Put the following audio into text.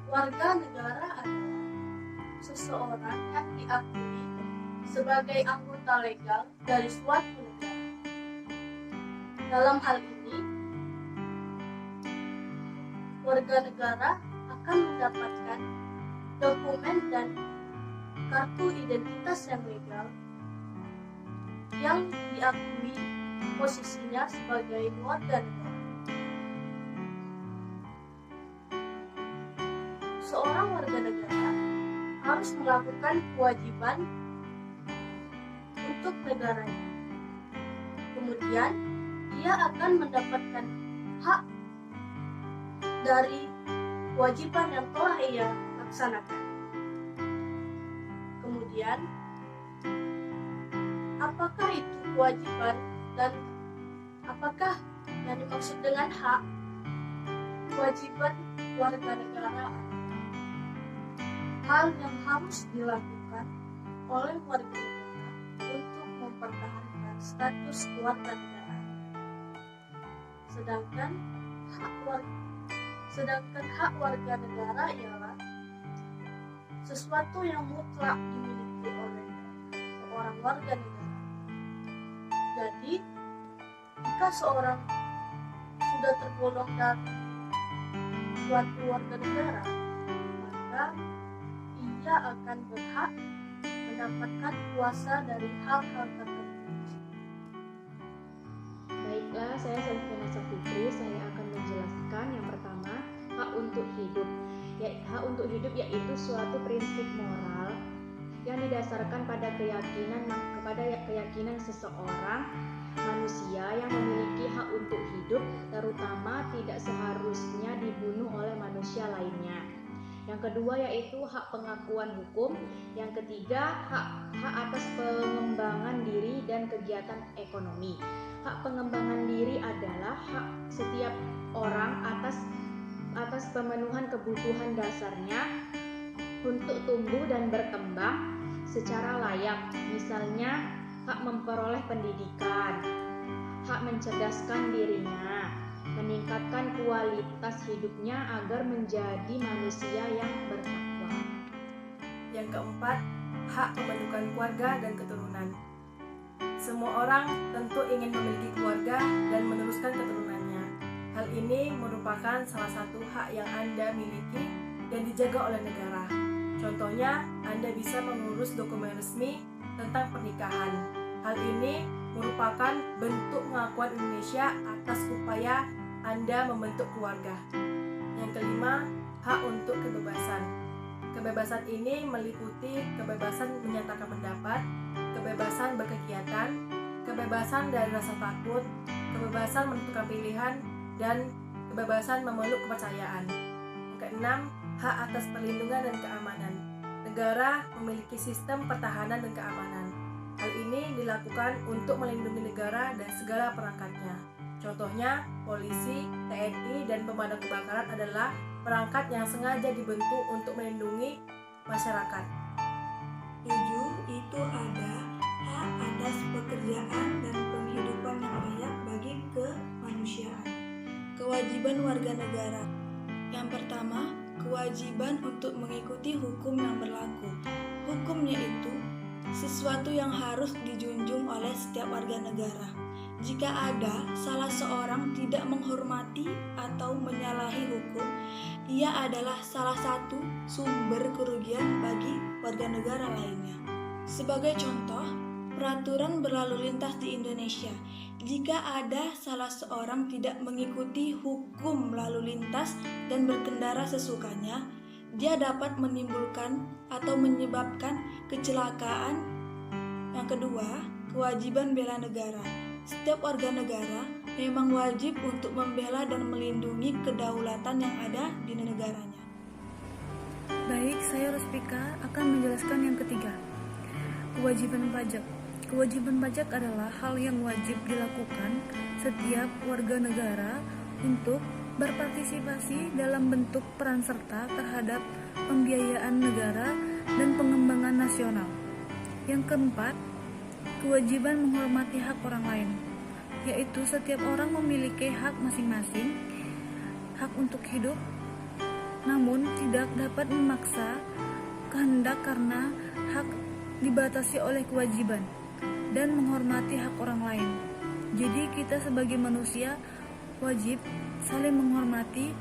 Warga negara adalah seseorang yang diakui sebagai anggota legal dari suatu negara. Dalam hal ini, warga negara akan mendapatkan dokumen dan kartu identitas yang legal yang diakui posisinya sebagai warga negara. Seorang warga negara harus melakukan kewajiban untuk negaranya. Kemudian, ia akan mendapatkan hak dari kewajiban yang telah ia laksanakan. Kemudian, apakah itu kewajiban dan apakah yang dimaksud dengan hak? Kewajiban warga negara hal yang harus dilakukan oleh warga negara untuk mempertahankan status kewarganegaraan. Sedangkan hak warga negara ialah sesuatu yang mutlak dimiliki oleh seorang warga negara. Jadi, jika seorang sudah tergolong dalam suatu warga negara, maka ia akan berhak mendapatkan kuasa dari hal-hal tertentu. Baiklah, saya Selvina Safitri, saya akan menjelaskan yang pertama, hak untuk hidup. Hak untuk hidup yaitu suatu prinsip moral yang didasarkan pada keyakinan seseorang manusia yang memiliki hak untuk hidup, terutama tidak seharusnya dibunuh oleh manusia lainnya. Yang kedua yaitu hak pengakuan hukum. Yang ketiga, hak atas pengembangan diri dan kegiatan ekonomi. Hak pengembangan diri adalah hak setiap orang atas pemenuhan kebutuhan dasarnya untuk tumbuh dan berkembang secara layak. Misalnya, hak memperoleh pendidikan, hak mencerdaskan dirinya, meningkatkan kualitas hidupnya agar menjadi manusia yang bertakwa. Yang keempat, hak pembentukan keluarga dan keturunan. Semua orang tentu ingin memiliki keluarga dan meneruskan keturunannya. Hal ini merupakan salah satu hak yang Anda miliki dan dijaga oleh negara. Contohnya, Anda bisa mengurus dokumen resmi tentang pernikahan. Hal ini merupakan bentuk pengakuan Indonesia atas upaya Anda membentuk keluarga. Yang kelima, hak untuk kebebasan. Kebebasan ini meliputi kebebasan menyatakan pendapat, kebebasan berkegiatan, kebebasan dari rasa takut, kebebasan menentukan pilihan, dan kebebasan memeluk kepercayaan. Yang keenam, hak atas perlindungan dan keamanan. Negara memiliki sistem pertahanan dan keamanan. Hal ini dilakukan untuk melindungi negara dan segala perangkatnya. Contohnya, polisi, TNI, dan pemadam kebakaran adalah perangkat yang sengaja dibentuk untuk melindungi masyarakat. 7. Itu ada hak atas pekerjaan dan penghidupan yang layak bagi kemanusiaan. Kewajiban warga negara. Yang pertama, kewajiban untuk mengikuti hukum yang berlaku. Hukum yaitu sesuatu yang harus dijunjung oleh setiap warga negara. Jika ada salah seorang tidak menghormati atau menyalahi hukum, ia adalah salah satu sumber kerugian bagi warga negara lainnya. Sebagai contoh, peraturan berlalu lintas di Indonesia. Jika ada salah seorang tidak mengikuti hukum lalu lintas dan berkendara sesukanya, dia dapat menimbulkan atau menyebabkan kecelakaan. Yang kedua, kewajiban bela negara. Setiap warga negara memang wajib untuk membela dan melindungi kedaulatan yang ada di negaranya. Baik, saya Rospika akan menjelaskan yang ketiga. Kewajiban pajak. Kewajiban pajak adalah hal yang wajib dilakukan setiap warga negara untuk berpartisipasi dalam bentuk peran serta terhadap pembiayaan negara dan pengembangan nasional. Yang keempat, kewajiban menghormati hak orang lain, yaitu setiap orang memiliki hak masing-masing, hak untuk hidup, namun tidak dapat memaksa kehendak karena hak dibatasi oleh kewajiban dan menghormati hak orang lain. Jadi kita sebagai manusia wajib saling menghormati